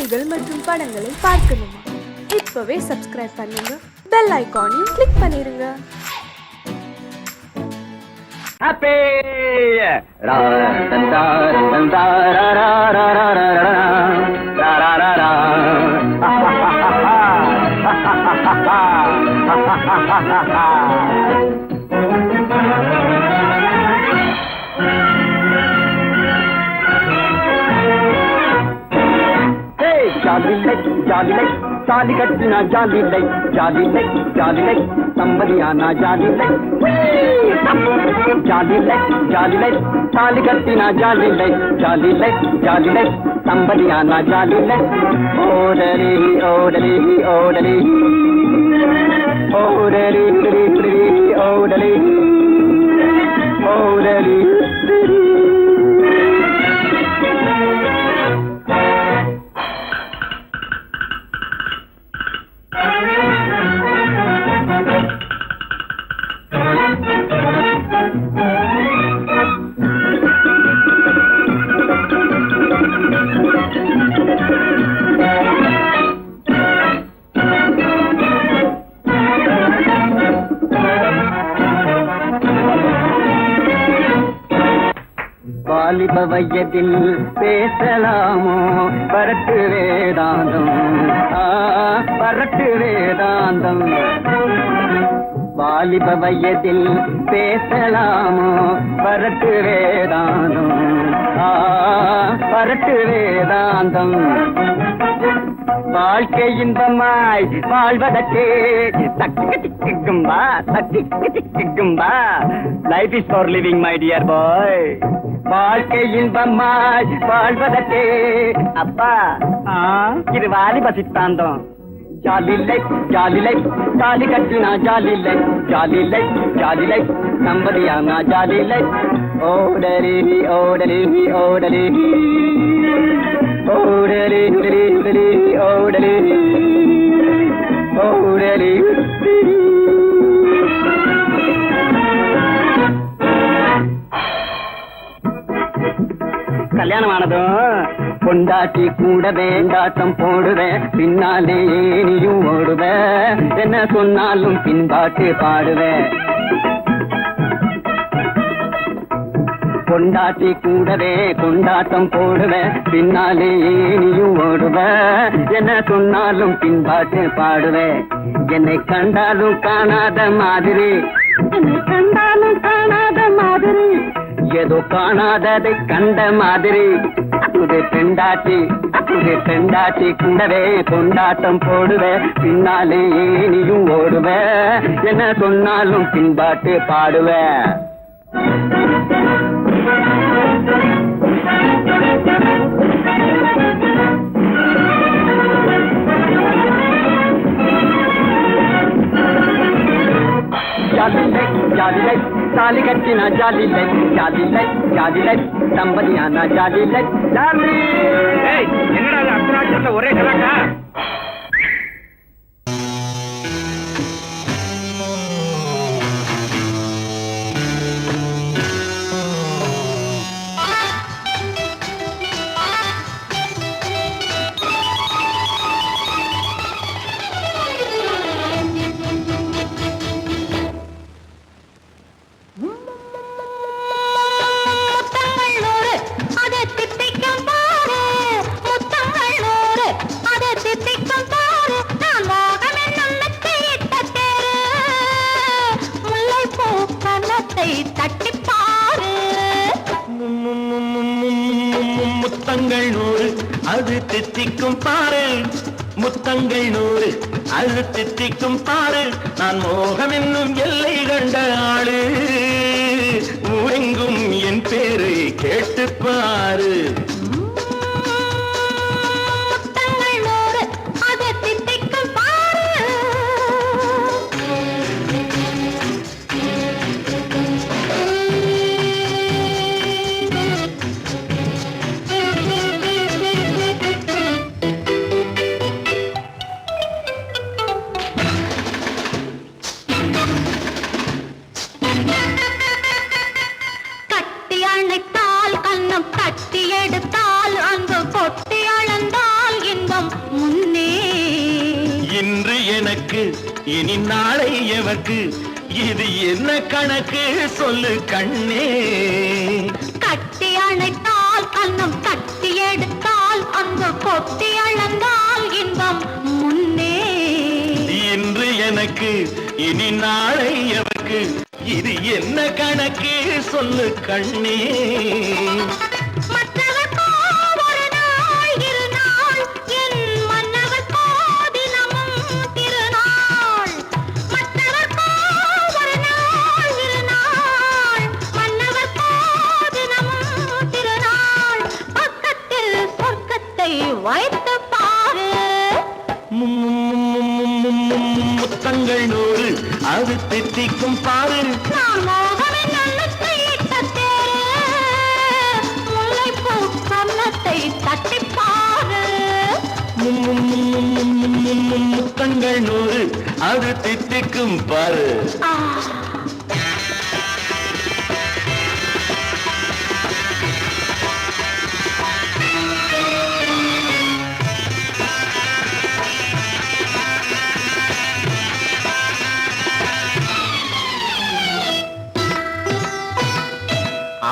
செய்திகள் மற்றும் படங்களை பார்க்கணுமா? இப்பவே சப்ஸ்கிரைப் பண்ணுங்க, பெல் ஐகானையும் கிளிக் பண்ணிருங்க. Happy! Jolly like, Jolly Katrina, Jolly like, somebody Anna, Jolly like, Jolly like, Jolly Katrina, Jolly like, somebody Anna, Jolly like, odali, odali, odali, odali, odali, odali. வாலிப வயதில் பேசலாமோ பரட்டு வேதாந்தம், பரட்டு வேதாந்தம். வாலிப வயதில் பேசலாமோ பரட்டு வேதாந்தம், பரட்டு வேதாந்தம். வாழ்க்கை இன்பமாய் வாழ்வதற்கே தக்கு திக்கும்பா, தக்கு திக்கும்பா. Life is for living my dear boy. வாழ்க்கை இன்பமாய் வாழ்வதற்கே அப்பா இது வாலிப சித்தாந்தம். Jolly life, jolly life, jolly கட்டினா jolly life, jolly life, jolly life, நம்பதியானா ஜாலி லைஃப். ஓடலி ஓடலி ஓடலி ஓடலி ஓடலி ஓடலி ஓடலி. கல்யாணம் ஆனதும் பொண்டாட்டி கூட வேண்டாட்டம் போடுவேன், பின்னாலே நீயும் ஓடுவேன், என்ன சொன்னாலும் பின்பாட்டு பாடுவேன். பொண்டாட்டி கூடவே கொண்டாட்டம் போடுவேன், பின்னாலே நீயும் ஓடுவேன், என்ன சொன்னாலும் பின்பாட்டு பாடுவேன். என்னை கண்டாலும் காணாத மாதிரி, என்னை கண்டாலும் காணாத மாதிரி, ஏதோ காணாததை கண்ட மாதிரி. அக்குது பெண்டாட்டி, அக்குது பெண்டாட்டி கூடவே கொண்டாட்டம் போடுவேன், பின்னாலே நீயும் ஓடுவேன், என்ன சொன்னாலும் பின்பாட்டு பாடுவேன். ஜாலி லைஃப், ஜாலி லைஃப், தாலி கட்டினா jolly life, jolly life, jolly life, தம்பதியானா ஜாலி லைஃப். ஜாலி என்னடா அர்த்தநாட்சத்துல ஒரே கலாக்கா? முத்தங்கள் 100 அது தித்திக்கும் பாரு, முத்தங்கள் 100 அது தித்திக்கும் பாரு. நான் மோகம் என்னும் எல்லை கண்ட ஆளு, ஊரெங்கும் என் பேரை கேட்டுப்பாரு. கட்டி அணைத்தால் கண்ணம் கட்டி எடுத்து இன்று எனக்கு இனி நாளை எவர்க்கு இது என்ன கணக்கு சொல்லு கண்ணே கட்டி அணைத்தால் கண்ணம் கட்டி எடுத்தால் அந்த கொட்டி அளந்தால் இன்பம் முன்னே இன்று எனக்கு இனி நாளை எவர்க்கு இது என்ன கணக்கு சொல்லு கண்ணே மற்றவர்க்கோ ஒரு நாள் இரு நாள் என் மன்னவர்க்கோ தினமும் திருநாள் மற்றவர்க்கோ ஒரு நாள் இரு நாள் மன்னவர்க்கோ தினமும் திருநாள் பக்கத்தில் சொர்க்கத்தை வைத்து பாரு முத்தங்கள் நூறு அது தித்திக்கும் பாரு நான் மோகனின் நல்லத்தை இட்ட தேரு முல்லைப்பூ கன்னத்தை தட்டிப் பாரு முத்தங்கள் நூறு அது தித்திக்கும் பாரு ஆ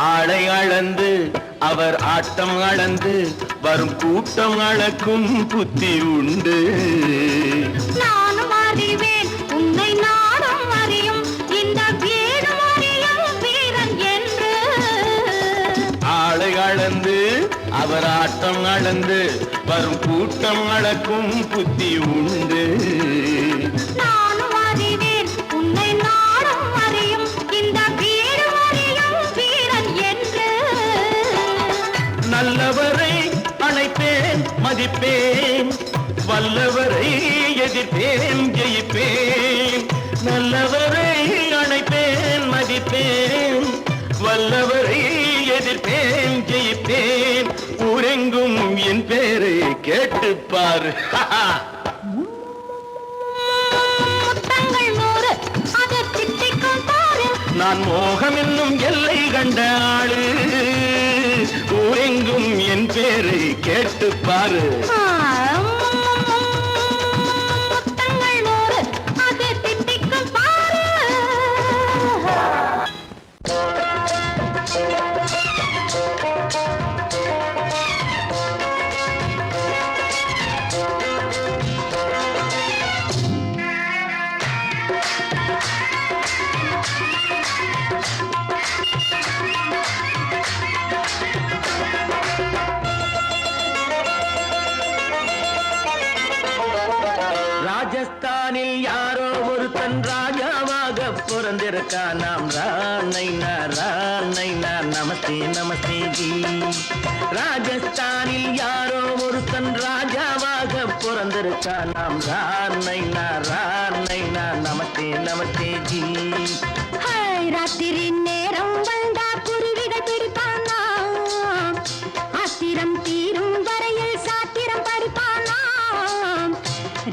ஆளை அளந்து அவர் ஆட்டம் அளந்து வரும் கூட்டம் அளக்கும் புத்தி உண்டு நானும் அறிவேன் உன்னை நானும் அறியும் இந்த வீடும் அறியும் வீரன் என்று ஆளை அளந்து அவர் ஆட்டம் அளந்து வரும் கூட்டம் அளக்கும் புத்தி உண்டு நானும் அறிவேன் உன்னை நானும் அறியும் இந்த வீடும் அறியும் வீரன் என்று நல்லவரை அணைப்பேன் மதிப்பேன் வல்லவரை எதிர்ப்பேன் ஜெயிப்பேன் நல்லவரை அணைப்பேன் மதிப்பேன் வல்லவரை எதிர்ப்பேன் ஜெயிப்பேன் ஊரெங்கும் என் பேரை கேட்டுப்பார் முத்தங்கள் நூறு அது திட்டிக்கும் பாரு நான் மோகம் என்னும் எல்லை கண்ட ஆளு ஊரெங்கும் என் பேரை கேட்டுப்பாரு முத்தங்கள் நூறு அது திட்டிக்கும் பாரு ராஜஸ்தானில் யாரோ ஒருத்தன் ராஜாவாக பிறந்திருக்கான் நாம் ராணைனா நமஸ்தே நமஸ்தே ஜி ராஜஸ்தானில் யாரோ ஒருத்தன் ராஜாவாக பிறந்திருக்கான் நாம் ராணைனா நமஸ்தே நமஸ்தே ஜி ராத்திரி நேரம் வந்தா குருவிகள் பிடிப்பானா ஆத்திரம் தீரும் வரையில் சாத்திரம் படிப்பானா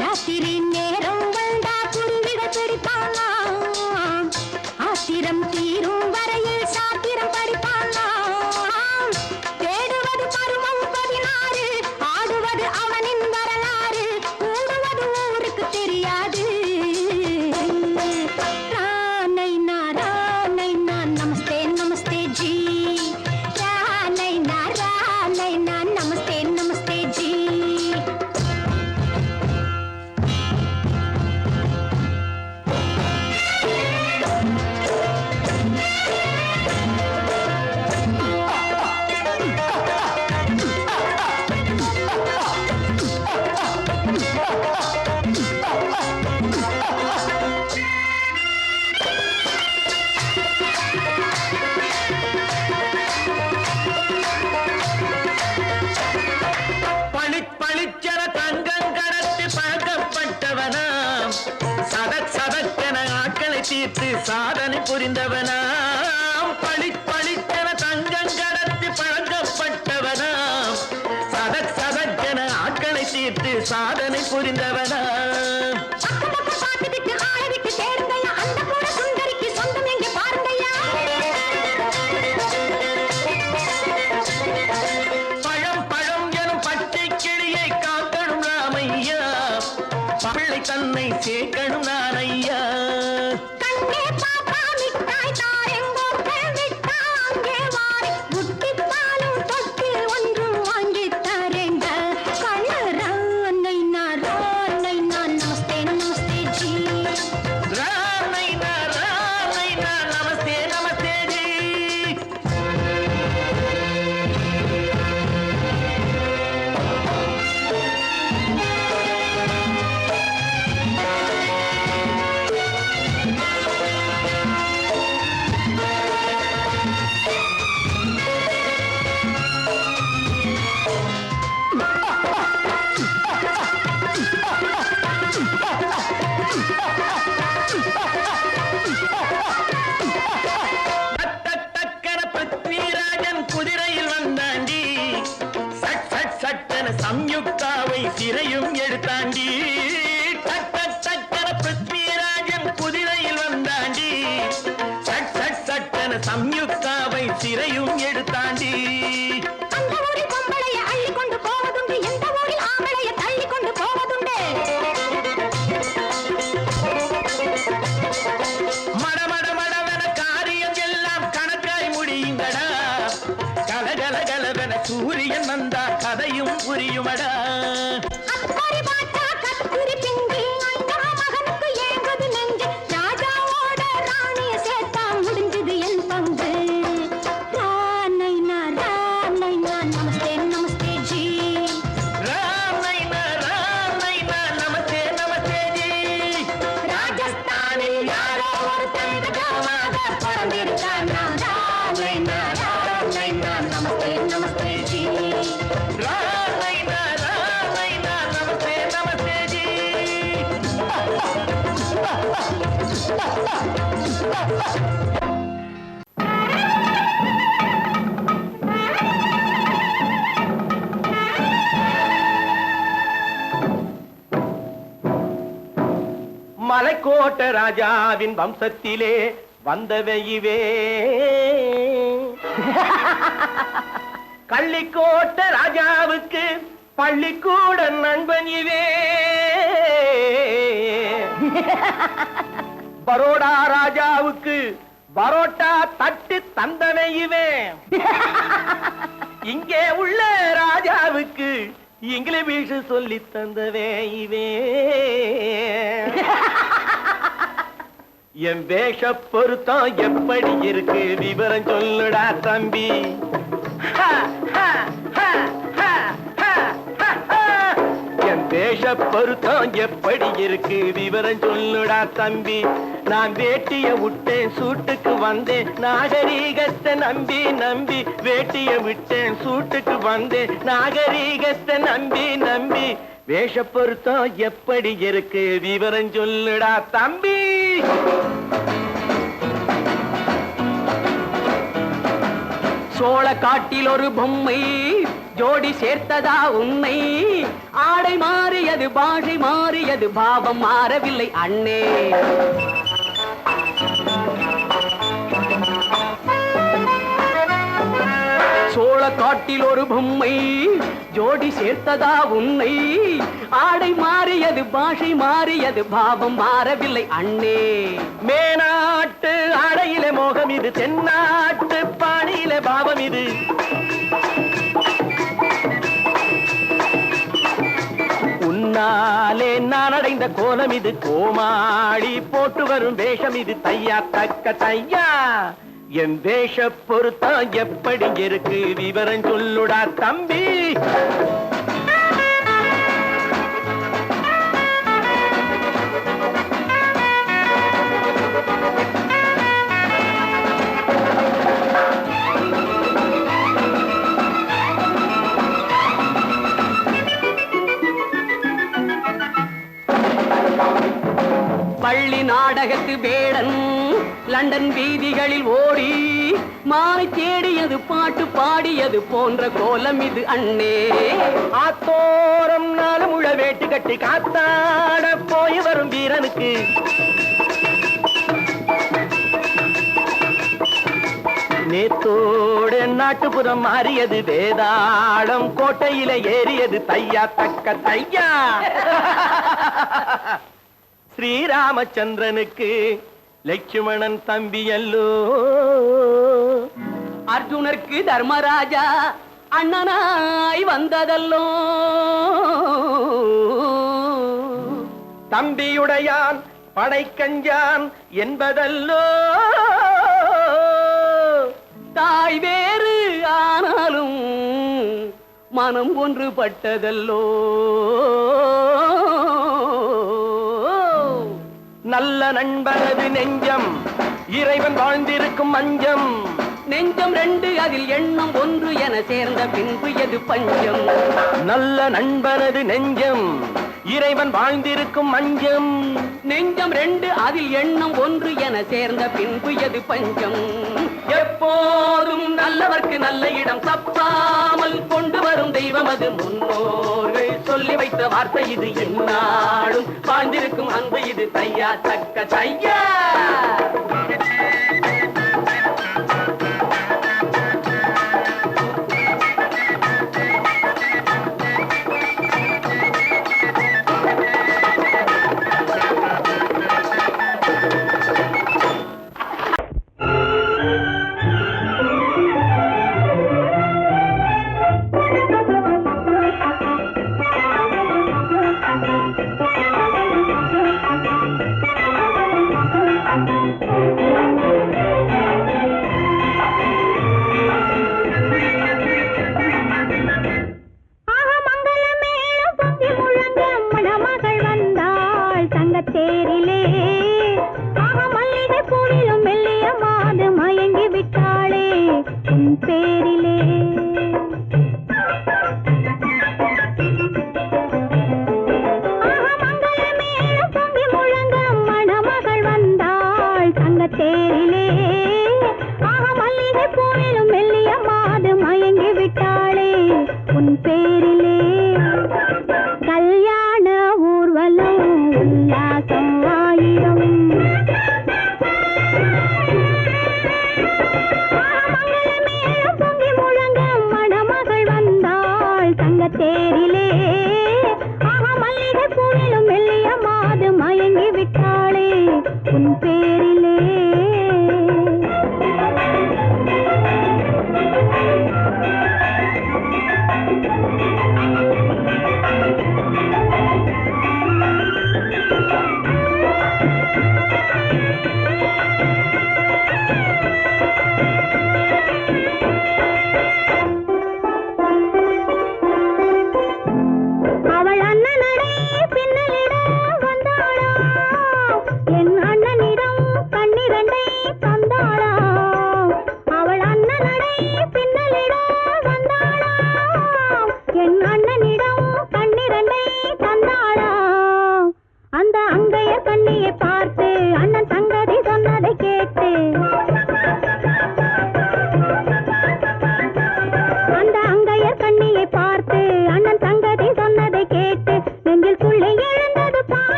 ராத்திரி நேரம் வந்தா குருவிகள் பிடிப்பானா ஆத்திரம் தீரும் வரையில் சாத்திரம் படிப்பானா தேடுவது பருவம் 16 ஆடுவது அவனின் வரலாறு கூடுவது ஊருக்கு தெரியாது ராணைனா நமஸ்தே நமஸ்தே ஜி ராணைனா நமஸ்தே நமஸ்தே ஜி பளிச்சென தங்கம் கடத்தி பழக்கப்பட்டவனாம் சதக்கென ஆட்களை தீர்த்து சாதனை புரிந்தவனாம் பளிச்சென தங்கம் கடத்தி பழக்கப்பட்டவனாம் சதக்கென ஆட்களை தீர்த்து சாதனை புரிந்தவனாம் பழம் எனும் பச்சை கிளியை காக்கணும் ராமையா பிள்ளை தன் சேர்க்கணும் நான் ஐயா. கண்ணே பாப்பா மிட்டாய் தாரெங்கோட்டை விட்டா அங்கே வாரி புட்டிப்பாலும் தொட்டு ஒன்று வாங்கி தரேங்க. கண்ணு ரானை நான் நமஸ்தே நமஸ்தே ஜி. ராமை நான் நமஸ்தே நமஸ்தே ஜி. டக்கர பிருத்விராஜன் குதிரையில் வந்தாண்டி. சட் சட் சட்டன சம்யுக்தாவை சிறையும் எடுத்தாண்டி. டக்கர பிருத்விராஜன் குதிரையில் வந்தாண்டி. சட் சட் சட்டன சம்யுக்தாவை சிறையும் எடுத்தாண்டி. அந்த ஊரில் பொம்பளைய அள்ளி கொண்டு போவதுண்டு, எந்த ஊரில் ஆம்பளைய தள்ளி கொண்டு போவதுண்டு. மடமடமடவன காரியம் எல்லாம் கணக்காய் முடியுங்கடா. கலகலகலவன சூரியன் வந்தா கதையும் புரியுமடா. அக்கறை பாட்டா கத்திரி பிஞ்சு, அந்த மகனுக்கு ஏங்குது நெஞ்சு. ராஜாவோட ராணிய சேர்த்தா முடிஞ்சது என் பங்கு. ரானை நான் நமஸ்தே நமஸ்தே ஜி. ராமை நான் நமஸ்தே நமஸ்தே ஜி. ராஜஸ்தானில் யாரோ ஒருத்தன் ராஜாவாக பிறந்திருக்கான். ரானை நான் நமஸ்தே நமஸ்தே ஜி. ராமை நான் நமஸ்தே நமஸ்தே ஜி. மலைக்கோட்ட ராஜாவின் வம்சத்திலே வந்தவையுவே. கள்ளிக்கோட்ட ராஜாவுக்கு பள்ளிக்கூட நண்பன் இவே. பரோடா ராஜாவுக்கு பரோட்டா தட்டு தந்தனை இவே. இங்கே உள்ள ராஜாவுக்கு இங்கிலீஷ் சொல்லி தந்தவே இவே. என் வேஷ பொருத்தம் எப்படி இருக்கு விவரம் சொல்லுடா தம்பி. என் வேஷ பொருத்தம் எப்படி இருக்கு விவரம் சொல்லுடா தம்பி. நான் வேட்டிய விட்டேன் சூட்டுக்கு வந்தேன் நாகரீகத்தை நம்பி நம்பி. வேட்டிய விட்டேன் சூட்டுக்கு வந்தேன் நாகரீகத்தை நம்பி நம்பி. வேஷ பொருத்தம் எப்படி இருக்கு விவரம் சொல்லுடா தம்பி. சோழ காட்டில் ஒரு பொம்மை ஜோடி சேர்த்ததா உண்மை. ஆடை மாறியது பாஷை மாறியது பாவம் மாறவில்லை அண்ணே. சோழ காட்டில் ஒரு பொம்மை ஜோடி சேர்த்ததா உன்னை. ஆடை மாறியது பாஷை மாறியது பாவம் மாறவில்லை அண்ணே. மேனாட்டு ஆடையில மோகம் இது, தென்னாட்டு பாணியில பாவம் இது. உன்னாலே நான் அடைந்த கோலம் இது, கோமாளி போட்டு வரும் வேஷம் இது. தையா தக்க தையா என் வேஷ பொருத்தம் எப்படி இருக்கு விவரம் சொல்லுடா தம்பி. பள்ளி நாடகத்து வேடன் லண்டன் வீதிகளில் ஓடி மாலை தேடியது பாட்டு பாடியது போன்ற கோலம் இது அண்ணே. ஆத்தோரம் நாலு முழ வேட்டு கட்டி காத்தாட போய் வரும் வீரனுக்கு நேத்தோடு நாட்டுப்புறம் மாறியது, வேதாளம் கோட்டையில ஏறியது. தையா தக்க தையா ஸ்ரீராமச்சந்திரனுக்கு லட்சுமணன் தம்பியல்லோ. அர்ஜுனருக்கு தர்மராஜா அண்ணனாய் வந்ததல்லோ. தம்பியுடையான் படைக்கஞ்சான் என்பதல்லோ. தாய் வேறு ஆனாலும் மனம் ஒன்றுபட்டதல்லோ. நல்ல நண்பனது நெஞ்சம் இறைவன் வாழ்ந்திருக்கும் மஞ்சம். நெஞ்சம் ரெண்டு அதில் எண்ணம் ஒன்று என சேர்ந்த பின்பு எது பஞ்சம். நல்ல நண்பனது நெஞ்சம் இறைவன் வாழ்ந்திருக்கும் மஞ்சம். நெஞ்சம் ரெண்டு அதில் எண்ணம் ஒன்று என சேர்ந்த பின்பு எது பஞ்சம். எப்போதும் நல்லவர்க்கு நல்ல இடம் தப்பாமல் கொண்டு வரும் தெய்வம் அது. முன்னோர்கள் சொல்லி வைத்த வார்த்தை இது. எந்நாளும் வாழ்ந்திருக்கும் அன்பு இது. தையா தக்க தையா.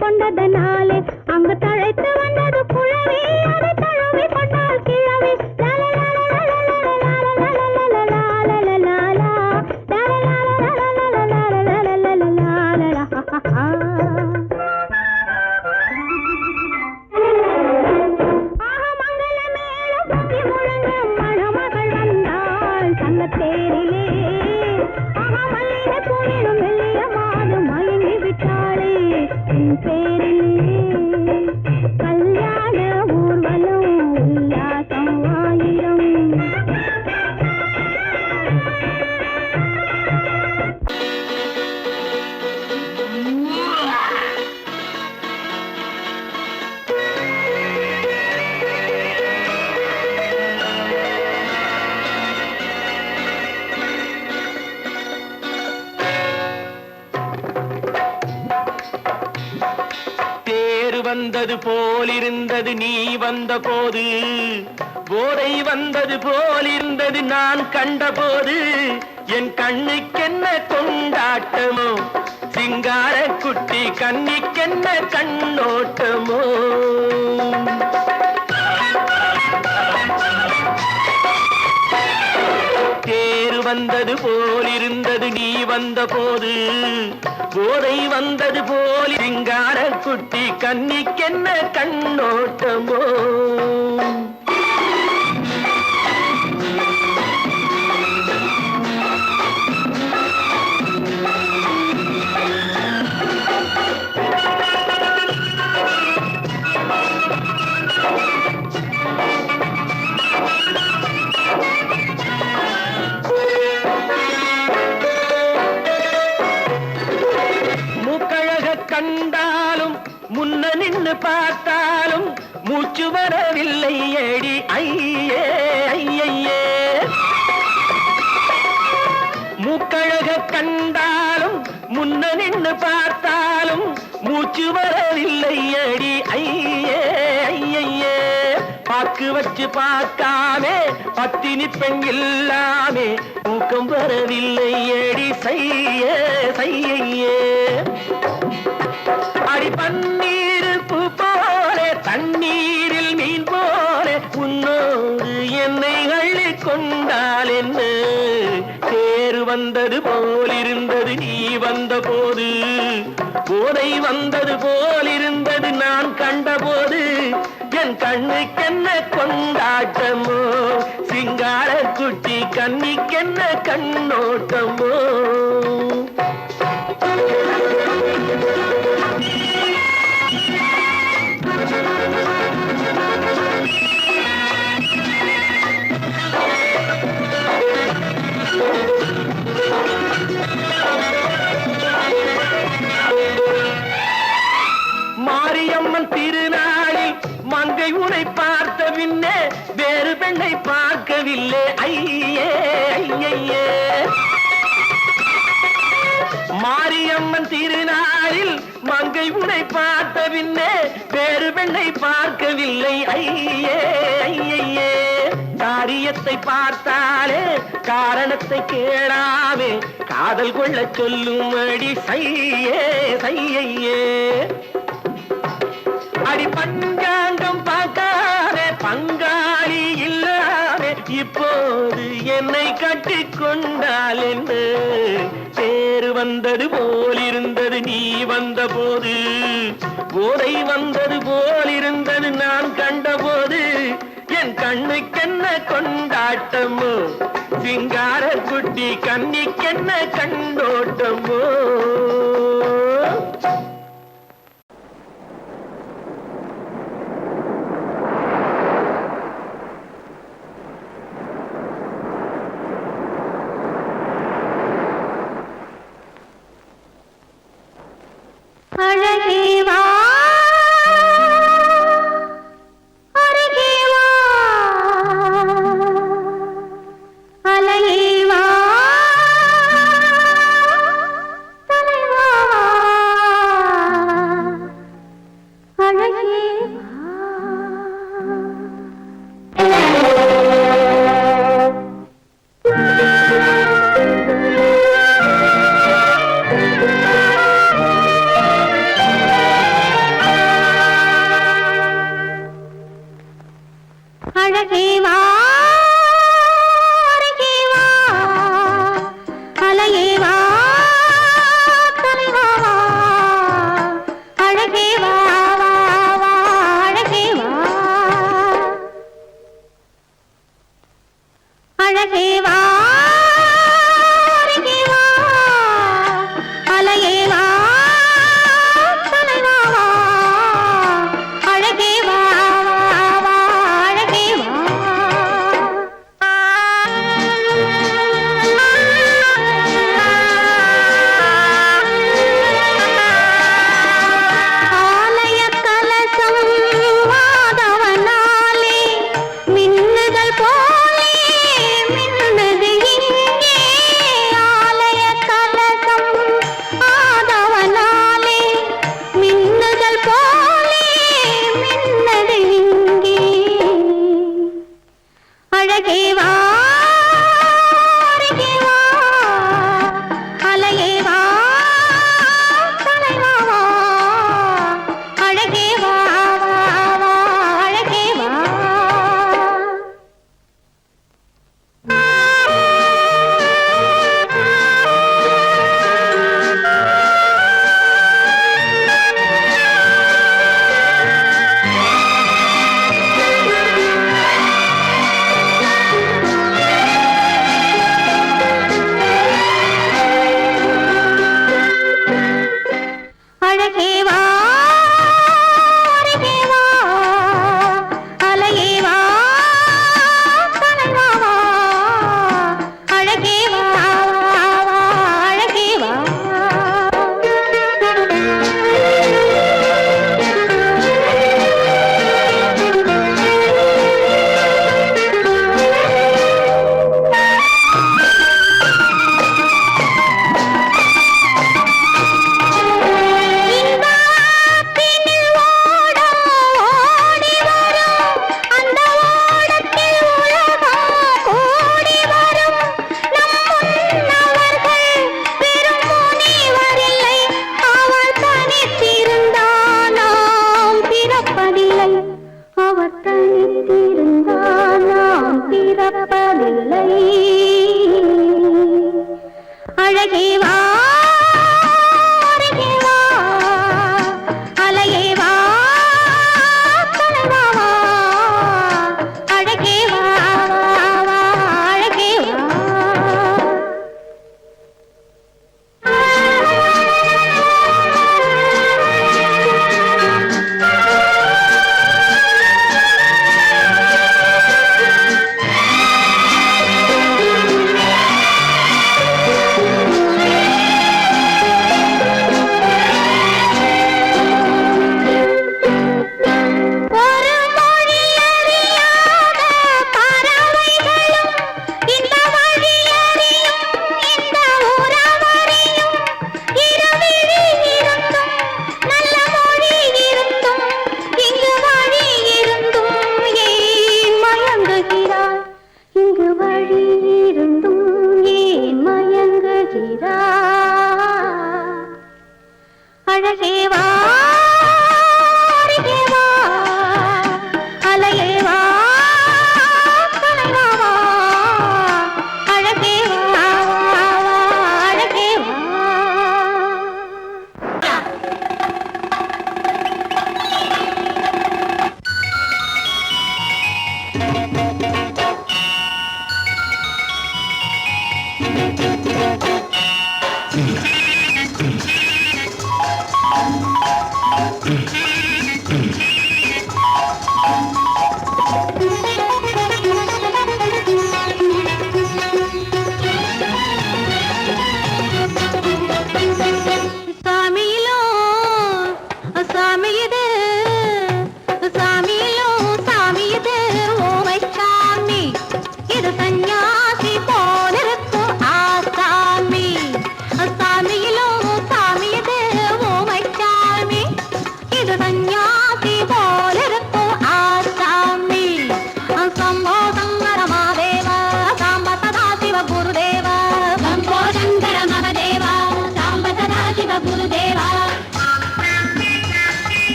கொண்டதனாலே அங்கு தழை உன் பேரிலே கல்யாண ஊர்வலம் உல்லாசம் ஆயிரம். தேர் வந்தது போலிருந்தது நீ வந்த போது, போதை வந்தது போலிருந்தது நான் கண்டபோது, என் கண்ணுக்கென்ன கொண்டாட்டமோ, சிங்கார குட்டி கண்ணிக்கென்ன கண்ணோட்டமோ. தேர் வந்தது போலிருந்தது நீ வந்த போது, போதை வந்தது போல் சிங்கார குட்டி கண்ணிக்கென்ன கண்ணோட்டமோ. கண்டாலும் முன்ன நின்னு பார்த்தாலும் மூச்சு வரவில்லை ஏடி ஐயே ஐயே. மூக்கழக கண்டாலும் முன்ன நின்னு பார்த்தாலும் மூச்சு வரவில்லை ஏடி ஐயே ஐயே. பாக்கு வச்சு பார்க்காமே பத்தினி பெண் இல்லாமே தூக்கம் வரவில்லை ஏடி செய்ய செய்யே. அடி பன்னீர் பூ போல தண்ணீரில் மீன் போல உன்னோடு என்னை அள்ளி கொண்டால் என்ன. தேர் வந்தது போலிருந்தது நீ வந்த போது, போதை வந்தது போலிருந்தது நான் கண்டபோது, என் கண்ணுக்கென்ன கொண்டாட்டமோ, சிங்கார குட்டி கண்ணிக்கென்ன கண்ணோட்டமோ. மாரியம்மன் திருநாளில் மங்கை உனை பார்த்த பின்னே வேறு பெண்ணை பார்க்கவில்லை ஐயே ஐயே. மாரியம்மன் திருநாளில் மங்கை உனை பார்த்த பின்னே வேறு பெண்ணை பார்க்கவில்லை ஐயே ஐயே. காரியத்தை பார்த்தாலே காரணத்தை கேளாமே காதல் கொள்ள சொல்லும்படி செய்யே செய்யே. அடி பஞ்சாங்கம் பார்க்காதே பங்காளி இல்லாமே இப்போது என்னை கட்டி கொண்டால் என்ன. தேர் வந்தது போலிருந்தது நீ வந்த போது, போதை வந்தது போலிருந்தது நான் கண்டபோது, என் கண்ணுக்கென்ன கொண்டாட்டமோ, சிங்கார குட்டி கண்ணிக்கென்ன கண்டோட்டமோ. அழகே வா அருகே வா அலையே வா தலைவா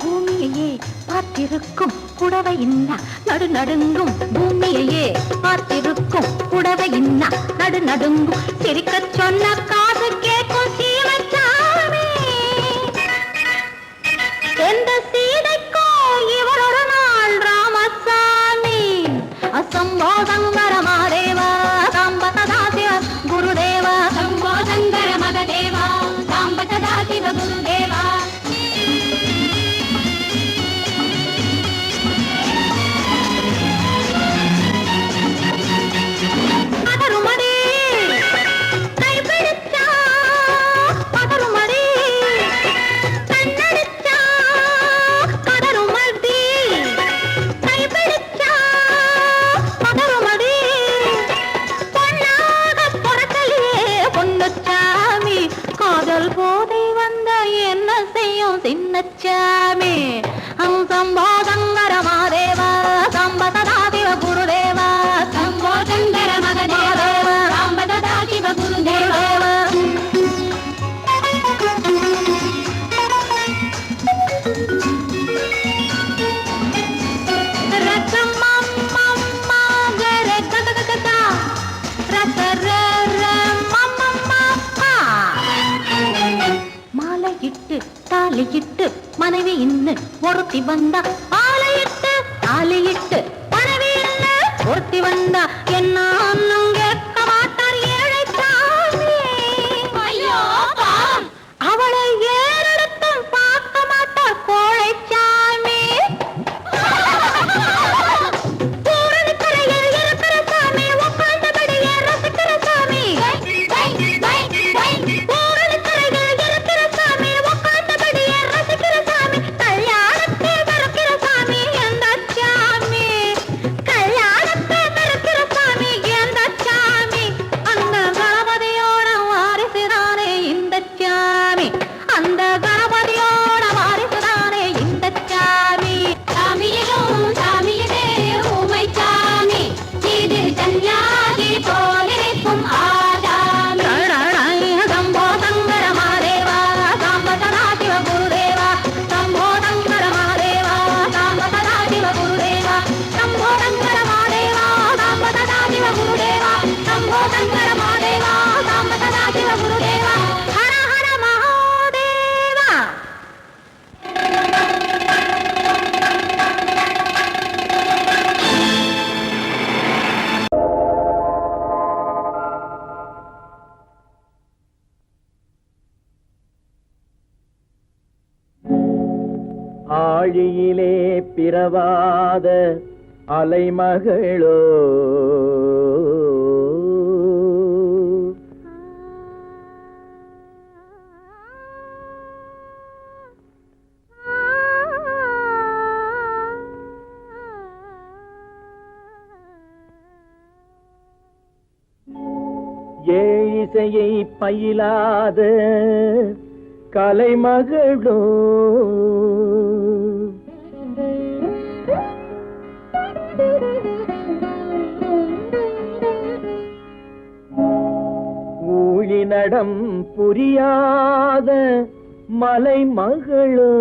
பூமியையே பார்த்திருக்கும் புடவை இன்னா நடு நடுங்கும் பூமியையே பார்த்திருக்கும் புடவை இன்னா நடு நடுங்கும் சிரிக்கச் சொன்ன காது கேட்கும் சீமச்சாமி எந்த சீதைக்கோ இவளோட நாள் ராமசாமி அசம்போ சங்கர மகதேவா சாம்ப சதா சிவ குருதேவா சம்போ சங்கர மகதேவா சாம்ப சதா சிவ குருதேவா சின்னச்சாமி சம்போ சங்கர மகதேவா சாம்ப சதா சிவ குருதேவா சம்போ சங்கர மகதேவா சாம்ப சதா சிவ குருதேவா மாலையிட்டு தாலியிட்டு மனைவி இன்னு ஒருத்தி வந்தா ஆலையிட்டு தாலியிட்டு மனைவி இன்னு ஒருத்தி வந்தா என்ன அன்னும் கேட்க மாட்டார் ஏழை சாமி ஐயோ அவளை ஏறெடுத்தும் பார்க்க மாட்டார் கோழை சாமி பூரணிக்கரையில் இருக்கிற சாமி உட்கார்ந்தபடியே ரசிக்கிற சாமி ஆழியிலே பிறவாத அலைமகளோ ஏழிசையை பயிலாத கலைமகளோ ஊழிநடம் புரியாத மலைமகளோ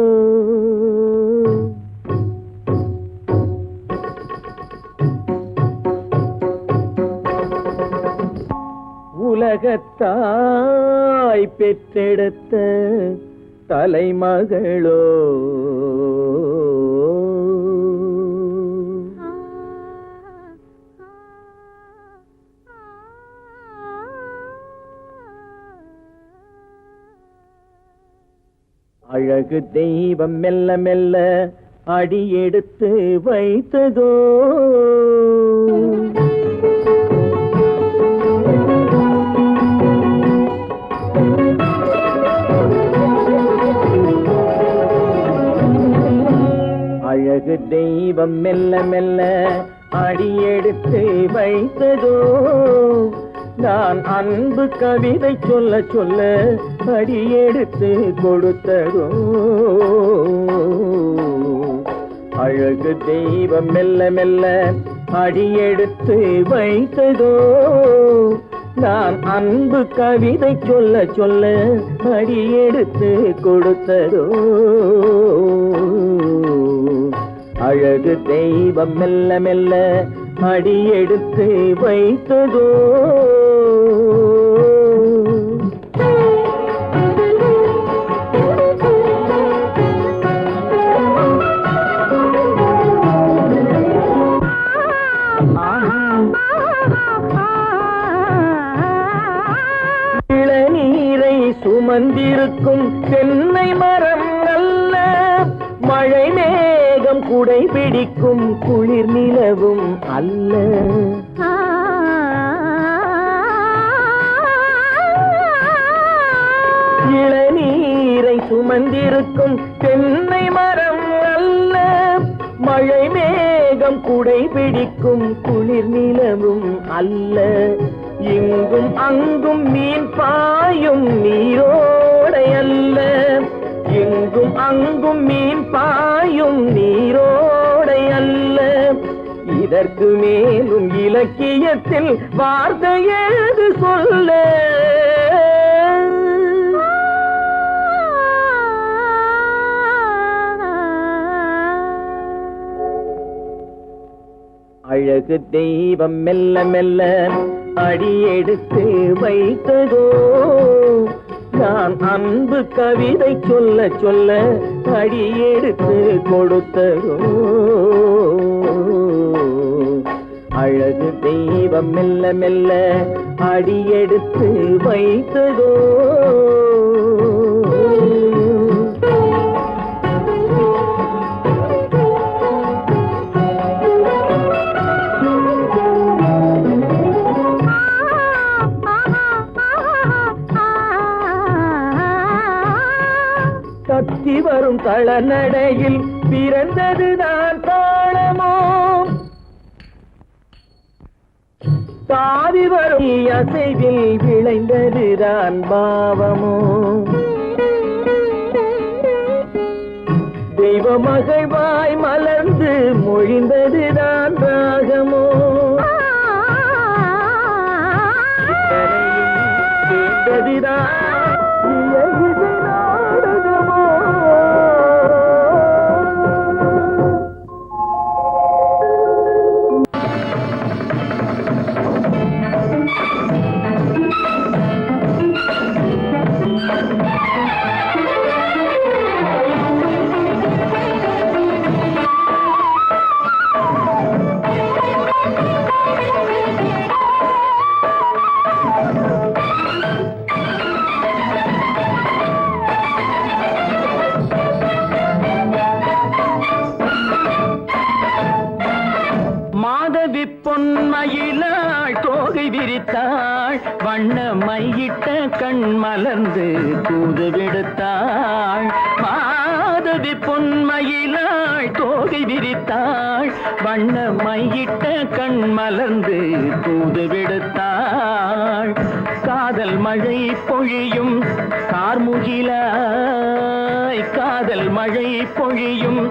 உலகத்தாய் பெற்றெடுத்த தலைமகளோ அழகு தெய்வம் மெல்ல மெல்ல அடியெடுத்து வைத்ததோ அழகு தெய்வம் மெல்ல மெல்ல அடியெடுத்து வைத்ததோ நான் அன்பு கவிதை சொல்ல சொல்ல அடியெடுத்து கொடுத்ததோ அழகு தெய்வம் மெல்ல மெல்ல அடியெடுத்து வைத்ததோ நான் அன்பு கவிதை சொல்ல சொல்ல அடியெடுத்து கொடுத்ததோ அழகு தெய்வம் மெல்ல மெல்ல அடியெடுத்து வைத்ததோ இளநீரை சுமந்திருக்கும் தென்னை மரம் அல்ல மழை மேகம் குடை பிடிக்கும் குளிர் நிலவும் அல்ல இளநீரை சுமந்திருக்கும் தென்னை மரம் அல்ல மழை மேகம் குடை பிடிக்கும் குளிர் நிலவும் அல்ல இங்கும் அங்கும் மீன் பாயும் நீரோடை அல்ல இங்கும் அங்கும் மீன் பாயும் நீரோடை அல்ல இதற்கு மேலும் இலக்கியத்தில் வார்த்தை ஏது சொல்ல அழகு தெய்வம் மெல்ல மெல்ல அடியெடுத்து வைத்ததோ நான் அன்பு கவிதை சொல்ல சொல்ல அடியெடுத்து கொடுத்ததோ அழகு தெய்வம் மெல்ல மெல்ல அடியெடுத்து வைத்ததோ தத்தி வரும் தளநடையில் பிறந்ததுதான் தாளமோ தாவி வரும் அசைவில் விளைந்ததுதான் பாவமோ தெய்வ மகிழ்வாய் மலர்ந்து மொழிந்ததுதான் ராகமோ கேட்டதுதான் பொன்மயிலாள் தோகை விரித்தாள் வண்ண மையிட்ட கண் மலர்ந்து தூது விடுத்தாள் மாதவி பொன்மயிலாள் தோகை விரித்தாள் வண்ண மையிட்ட கண் மலர்ந்து தூது விடுத்தாள் காதல் மழை பொழியும் கார்முகிலாய் காதல் மழை பொழியும்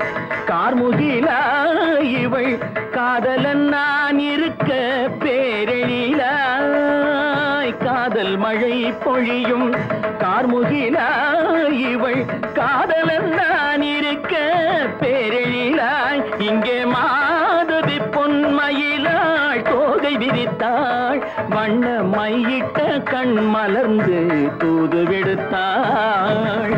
கார்முகிலாய் இவள் காதலன் நான் இருக்க பேரெழிலாய் காதல் மழை பொழியும் கார்முகிலாய் இவள் காதலன் நான் இருக்க பேரெழிலாய் இங்கே மாதவி பொன்மயிலாள் தோகை தோகை விரித்தாள் வண்ண மையிட்ட கண் மலர்ந்து தூது விடுத்தாள்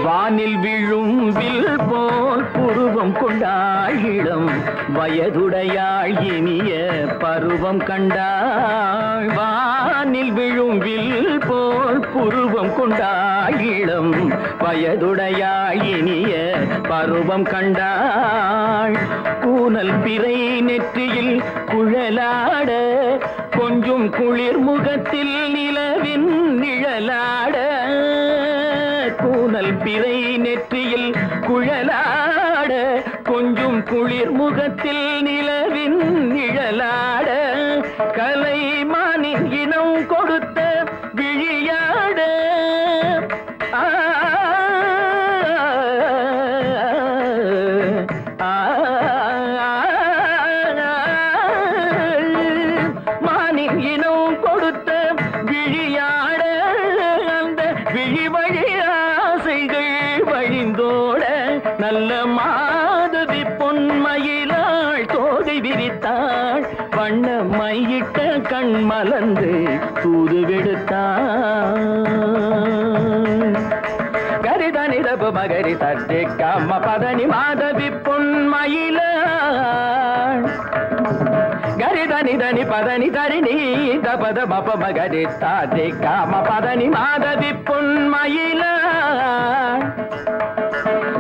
வானில் விழும் வில் போல் புருவம் கொண்டாள் இளம் வயதுடையாள் இனிய பருவம் கண்டாள் வானில் விழும் வில் போல் புருவம் கொண்டாள் இளம் வயதுடையாள் இனிய பருவம் கண்டாள் கூனல் பிறை நெற்றியில் குழலாட கொஞ்சம் குளிர் முகத்தில் நிலவின் நிழலாட கூனல் பிறை நெற்றியில் குழலாட கொஞ்சம் குளிர் முகத்தில் நிலவின் நிழலாட கலைமானின் இனம் கொடுத்த விழியாட மானின் இனம் கொடுத்த விழியாட அந்த விழி வழி ஆசைகள் வழிந்தோட நல்ல மாதவி பொன்மயிலாள் தோகை விரித்தாள் வண்ண மையிட்ட கண் மலர்ந்து தூது விடுத்தாள் கரிதனி தப மகரி தட்டே கம்ம பதனி மாதவி பொன்மயிலாள் கரிதனி தனி பதனி தரிணி தபத மப மகரி தாத்தே காம பதனி மாதவி பொன்மயிலாள்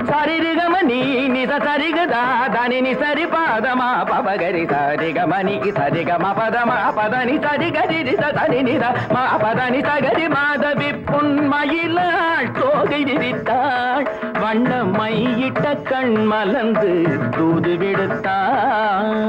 சரிகமணி நித சரிகதா தனி நி சரி பாதமா பபகரி சரிகமணி சரிகம பதமா பதனி சரிகரி தனி நித மா பதனி சகரி மாதவி பொன்மயிலாள் தோகை விரித்தாள் வண்ண மையிட்ட கண் மலர்ந்து தூது விடுத்தாள்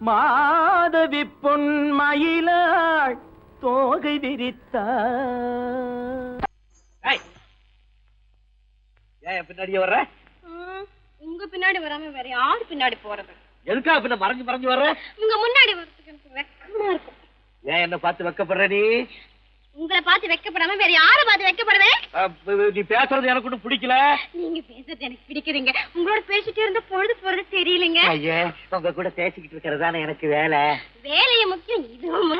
மாதவி பொன்மயிலாள் தோகை விரித்தாள் ஏன் பின்னாடியே வர்ற உங்க பின்னாடி வராம வேற யாரு பின்னாடி போறது எதுக்கா பின்ன மறைஞ்சு மறைஞ்சு வர்ற உங்க முன்னாடி வரதுக்கு எனக்கு வெக்கமா இருக்கும் ஏன் என்ன பார்த்து வெக்கப்படுற நீ உங்களை பார்த்து வெக்கப்படாம வேற யாரை பார்த்து வெக்கப்படுவேன் நீ பேசுறது எனக்கு ஒன்றும் பிடிக்கல நீங்க பேசுறது எனக்கு பிடிக்குதுங்க உங்களோட பேசிட்டே இருந்த பொழுது போறது தெரியலங்க ஐயே உங்க கூட பேசிக்கிட்டு இருக்கிறதானே எனக்கு வேலை வேலைய முக்கியம் இதுவும்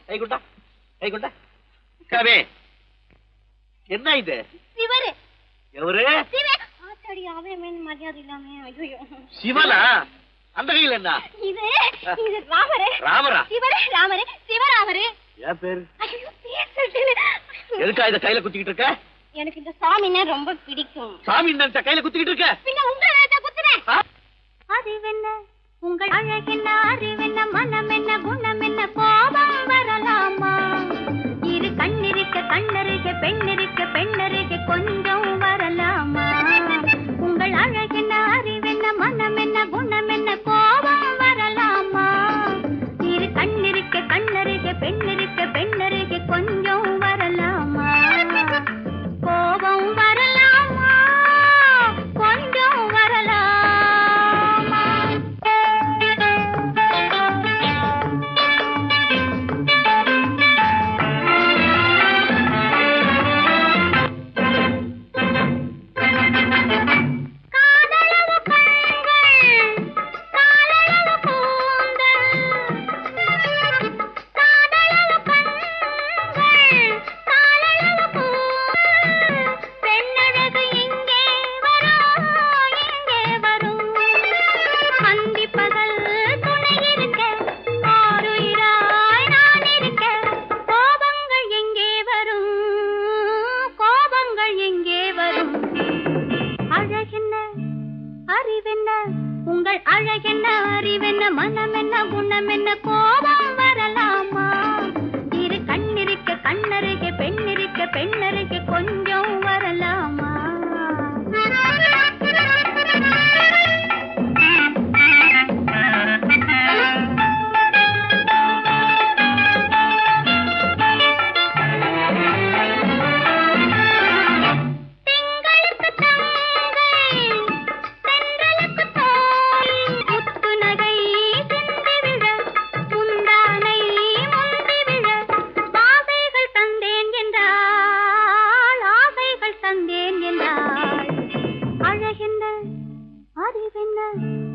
கை குண்டா கை குண்டா கவே என்ன இது சிவரு எவரு சிவ ஆத்தாடி அவன் மரியாதை இல்லாம ஐயோ சிவனா அந்த கையில் என்ன இது இது ராமரே ராமரா சிவரே ராமரே சிவராமரே ஏன் பேரு ஐயோ பேசிட்டேன் எதுக்கா இத கையில குத்திக்கிட்டு இருக்க எனக்கு இந்த சாமினா ரொம்ப பிடிக்கும் சாமி இந்த கையில குத்திக்கிட்டு இருக்க பின்ன உங்களை குத்துறேன் அறிவென்ன உங்கள் அழகென்ன அறிவென்ன மனம் என்ன குணம் என்ன கோபம் வரலாமா இரு கண்ணிருக்க கண்ணருக பெண்ணிருக்க பெண்ணருக கொஞ்சம் வரலாமா உங்கள் அழகென்ன அறிவென்ன மனம் என்ன குணம் என்ன கோபம் வரலாமா இரு கண்ணிருக்க கண்ணருக பெண்ணிருக்க பெண்ணருக கொஞ்சம் வரலாமா கோபம் வரலாமா கொஞ்சம் வரலாமா உங்கள் அழகென்ன அறிவென்ன மனம் என்ன குணம் என்ன கோபம் வரலாமா இரு கண்ணிருக்க கண்ணருகே பெண்ணிருக்க பெண்ணருகே கொஞ்சம் வரலாமா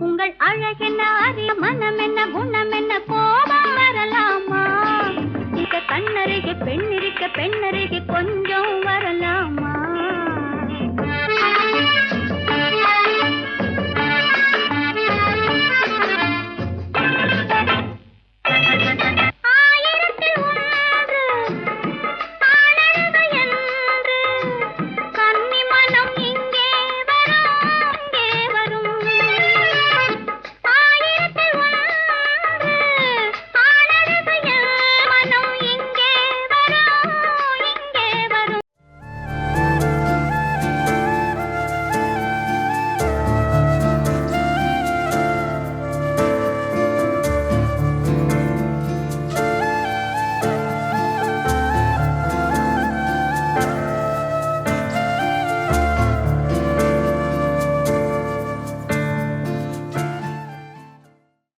உங்கள் அழகென்ன அறிய மனம்